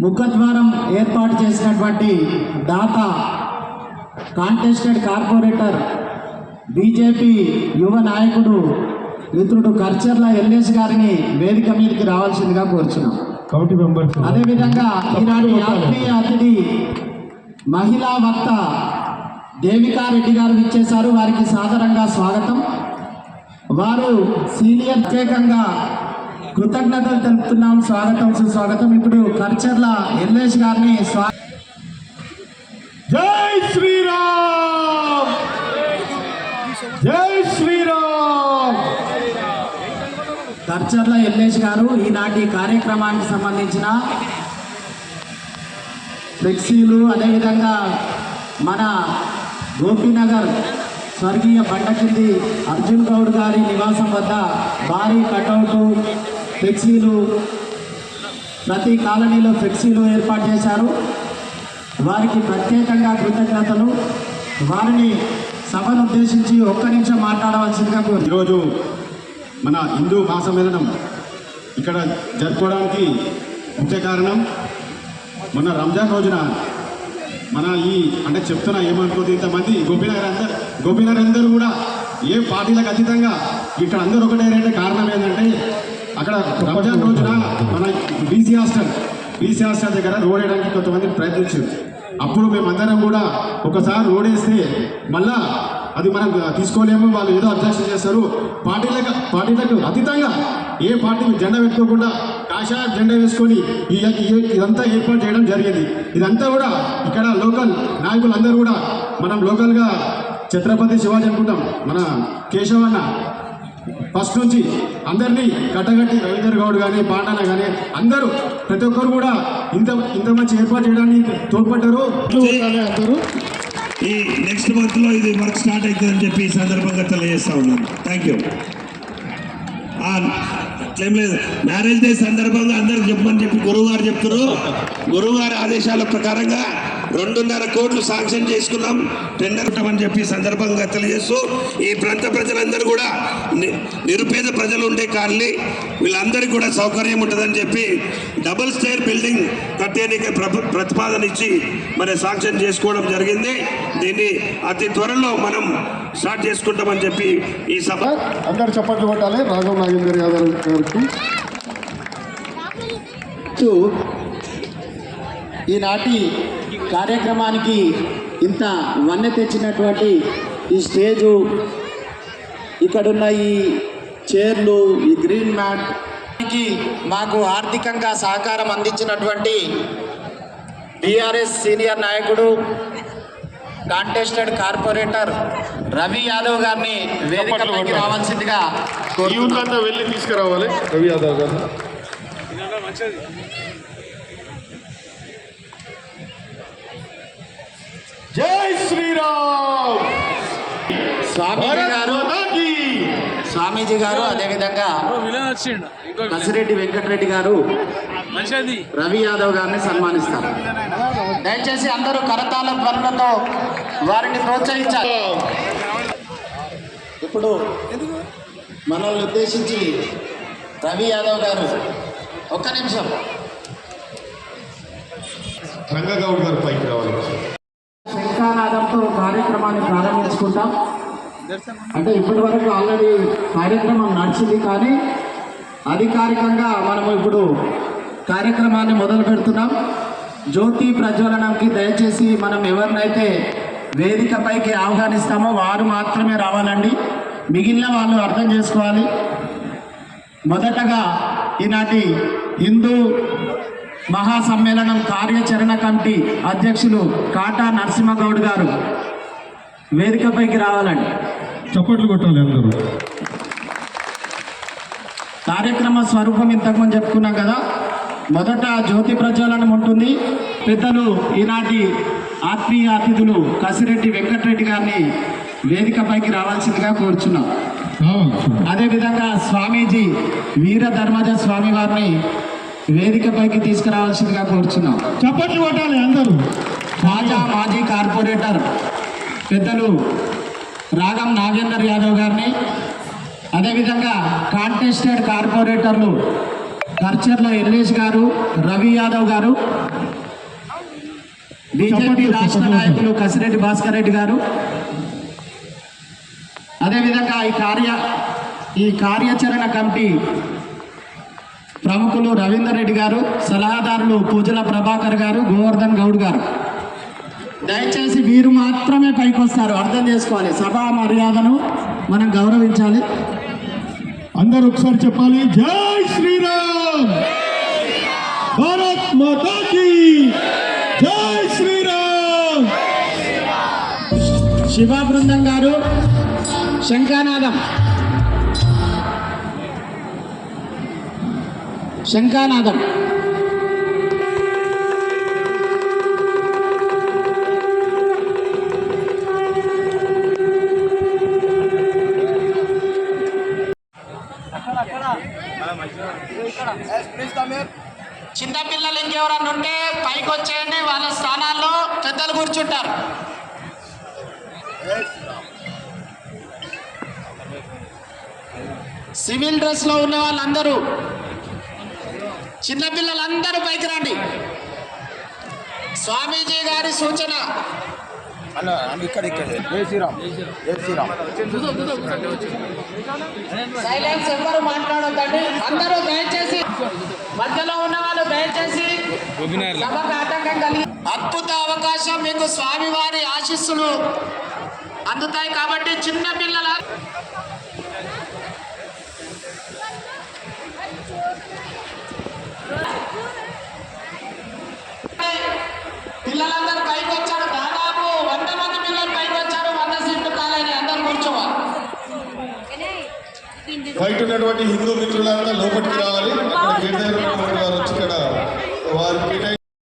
ముఖద్వారం ఏర్పాటు చేసినటువంటి దాత కాంటెస్టెడ్ కార్పొరేటర్ బీజేపీ యువ నాయకుడు మిత్రుడు కర్చర్ల ఎల్ఎస్ గారిని వేదిక మీదకి రావాల్సిందిగా కోరుచున్నాం. కమిటీ మెంబర్స్ అదేవిధంగా ఈనాటి ఆత్మీయ అతిథి మహిళా వక్త దేవికా రెడ్డి గారు ఇచ్చేశారు. వారికి సాదరంగా స్వాగతం. వారు సీనియర్ ప్రత్యేకంగా కృతజ్ఞతలు తెలుపుతున్నాం. స్వాగతం, సుస్వాగతం. ఇప్పుడు కర్చర్ల ఎల్ఎస్ గారిని జై శ్రీరామ్, జై శ్రీరామ్. కర్చర్ల ఎల్ఎస్ గారు ఈనాటి కార్యక్రమానికి సంబంధించిన ఫ్లెక్సీలు, అదేవిధంగా మన గోపీనగర్ స్వర్గీయ బండకింది అర్జున్ గౌడ్ గారి నివాసం వద్ద భారీ కటౌటు ఫ్లెక్సీలు, ప్రతి కాలనీలో ఫ్లెక్సీలు ఏర్పాటు చేశారు. వారికి ప్రత్యేకంగా కృతజ్ఞతలు. వారిని సభను ఉద్దేశించి ఒక్క నిమిషం మాట్లాడవలసిందిగా కోరు. ఈరోజు మన హిందూ మహాసమ్మేళనం ఇక్కడ జరుపుకోవడానికి ముఖ్య కారణం, మొన్న రంజాన్ రోజున మన అంటే చెప్తున్నా ఏమనుకోదు, ఇంతమంది గోపీనగర్ అందరూ కూడా ఏ పార్టీలకు అతీతంగా ఇక్కడ అందరూ ఒకటే కారణం ఏంటంటే, అక్కడ రంజాన్ రోజున మన బీసీ హాస్టల్ దగ్గర రోడ్ వేయడానికి కొంతమంది ప్రయత్నించారు. అప్పుడు మేమందరం కూడా ఒకసారి రోడ్ వేస్తే మళ్ళా అది మనం తీసుకోలేము, వాళ్ళు ఏదో అబ్జెక్షన్ చేస్తారు. పార్టీలకు అతీతంగా ఏ పార్టీ జెండా పెట్టుకోకుండా కాషాయ జెండా వేసుకొని ఇదంతా ఏర్పాటు చేయడం జరిగింది. ఇదంతా కూడా ఇక్కడ లోకల్ నాయకులందరూ కూడా, మనం లోకల్గా ఛత్రపతి శివాజీ అనుకుంటాం, మన కేశవన్న ఫస్ట్ నుంచి అందరినీ కట్టగట్టి రవీందర్ గౌడ్ కానీ పాండన కానీ అందరూ ప్రతి ఒక్కరు కూడా ఇంత మంచి ఏర్పాటు చేయడానికి తోడ్పడ్డారు. అందరూ ఈ నెక్స్ట్ మంత్లో ఇది వర్క్ స్టార్ట్ అవుతుందని చెప్పి ఈ సందర్భంగా తెలియజేస్తా ఉన్నాను. Thank you. ఏం లేదు, మ్యారేజ్ డే సందర్భంగా అందరికి చెప్పమని చెప్పి గురువు గారు చెప్తారు. గురువు గారి ఆదేశాల ప్రకారంగా 2.5 కోట్లు శాంక్షన్ చేసుకున్నాం, టెండర్ అని చెప్పి సందర్భంగా తెలియజేస్తూ, ఈ ప్రాంత ప్రజలందరూ కూడా నిరుపేద ప్రజలు ఉండే కాలనీ వీళ్ళందరికీ కూడా సౌకర్యం ఉంటుందని చెప్పి డబుల్ స్టేర్ బిల్డింగ్ కట్టేందుకు ప్రతిపాదన ఇచ్చి మరి శాంక్షన్ చేసుకోవడం జరిగింది. దీన్ని అతి త్వరలో మనం స్టార్ట్ చేసుకుంటామని చెప్పి ఈ సభ అందరు చప్పట్లు కొట్టాలి. రాఘవ్ నాగేందర్ యాదవ్ గారికి ఈనాటి కార్యక్రమానికి ఇంత వన్నె తెచ్చినటువంటి ఈ స్టేజు, ఇక్కడున్న ఈ చైర్లు, ఈ గ్రీన్ మ్యాట్కి మాకు ఆర్థికంగా సహకారం అందించినటువంటి బీఆర్ఎస్ సీనియర్ నాయకుడు కాంటెస్టెడ్ కార్పొరేటర్ రవి యాదవ్ గారిని వేదికపైకి రావాల్సిందిగా వెళ్ళి తీసుకురావాలి. రవి యాదవ్ గారు జై శ్రీరామ్. స్వామీజీ గారు అదేవిధంగా కసిరెడ్డి వెంకటరెడ్డి గారు రవి యాదవ్ గారిని సన్మానిస్తారు. దయచేసి అందరూ కరతాళ ధ్వనులతో వారిని ప్రోత్సహించాలి. ఇప్పుడు మనల్ని ఉద్దేశించి రవి యాదవ్ గారు ఒక్క నిమిషం. రంగగౌడ్ గారు పైకి రావాలి. శంఖానాదంతో కార్యక్రమాన్ని ప్రారంభించుకుంటాం. అంటే ఇప్పటి వరకు ఆల్రెడీ కార్యక్రమం నడిచింది, కానీ అధికారికంగా మనము ఇప్పుడు కార్యక్రమాన్ని మొదలు పెడుతున్నాం. జ్యోతి ప్రజ్వలనంకి దయచేసి మనం ఎవరినైతే వేదికపైకి ఆహ్వానిస్తామో వారు మాత్రమే రావాలండి. మిగిలిన వాళ్ళు అర్థం చేసుకోవాలి. మొదటగా ఈనాటి హిందూ మహాసమ్మేళనం కార్యాచరణ కమిటీ అధ్యక్షులు కాటా నరసింహగౌడ్ గారు వేదికపైకి రావాలండి. చప్పట్లు కొట్టాలి అందరూ. కార్యక్రమ స్వరూపం ఇంతకుముందు చెప్పుకున్నాం కదా. మొదట జ్యోతి ప్రజ్వలనం ఉంటుంది. పెద్దలు ఈనాటి ఆత్మీయ అతిథులు కసిరెడ్డి వెంకటరెడ్డి గారిని వేదికపైకి రావాల్సిందిగా కోరుచున్నాం. అదేవిధంగా స్వామీజీ వీరధర్మజ స్వామి వారిని వేదికపైకి తీసుకురావాల్సిందిగా కోరుచున్నాం. చప్పట్లు కొట్టాలి అందరూ. మాజీ కార్పొరేటర్ పెద్దలు రాగం నాగేందర్ యాదవ్ గారిని, అదేవిధంగా కాంటెస్టెడ్ కార్పొరేటర్లు పర్చర్ల ఎల్లేష్ గారు, రవి యాదవ్ గారు, బీజేపీ రాష్ట్ర నాయకులు కసిరెడ్డి భాస్కర్ రెడ్డి గారు, అదేవిధంగా ఈ కార్యాచరణ కమిటీ ప్రముఖులు రవీందర్ రెడ్డి గారు, సలహాదారులు పూజల ప్రభాకర్ గారు, గోవర్ధన్ గౌడ్ గారు. దయచేసి వీరు మాత్రమే పైకి వస్తారు, అర్థం చేసుకోవాలి. సభా మర్యాదను మనం గౌరవించాలి. అందరూ ఒకసారి చెప్పాలి, జై శ్రీరామ్, భారత్ మాతా కీ జై శ్రీరామ్. శివ బృందం గారు, శంఖానాదం. చిన్నపిల్లలు ఇంకెవరన్నా ఉంటే పైకి వచ్చేయండి, వాళ్ళ స్థానాల్లో పెద్దలు కూర్చుంటారు. సివిల్ డ్రెస్ లో ఉన్న వాళ్ళందరూ, చిన్నపిల్లలందరూ పైకి రండి. స్వామీజీ గారి సూచన. సైలెన్స్, ఎవరు మాట్లాడొద్దండి. అందరూ దయచేసి, మధ్యలో ఉన్న వాళ్ళు దయచేసి సభకు ఆటంకం కలిగి. అద్భుత అవకాశం మీకు, స్వామివారి ఆశీస్సులు అందుతాయి కాబట్టి చిన్న పిల్లల పిల్లలందరూ పైకి వచ్చారు. దాదాపు 100 మంది పిల్లలు పైకి వచ్చారు. 100 సీట్లు కాలేని, అందరూ కూర్చోవాలి. బయట ఉన్నటువంటి హిందూ మిత్రులంతా లోపలికి రావాలి. అక్కడ గేట్ దగ్గర ఉన్నటువంటి వారు వచ్చి ఇక్కడ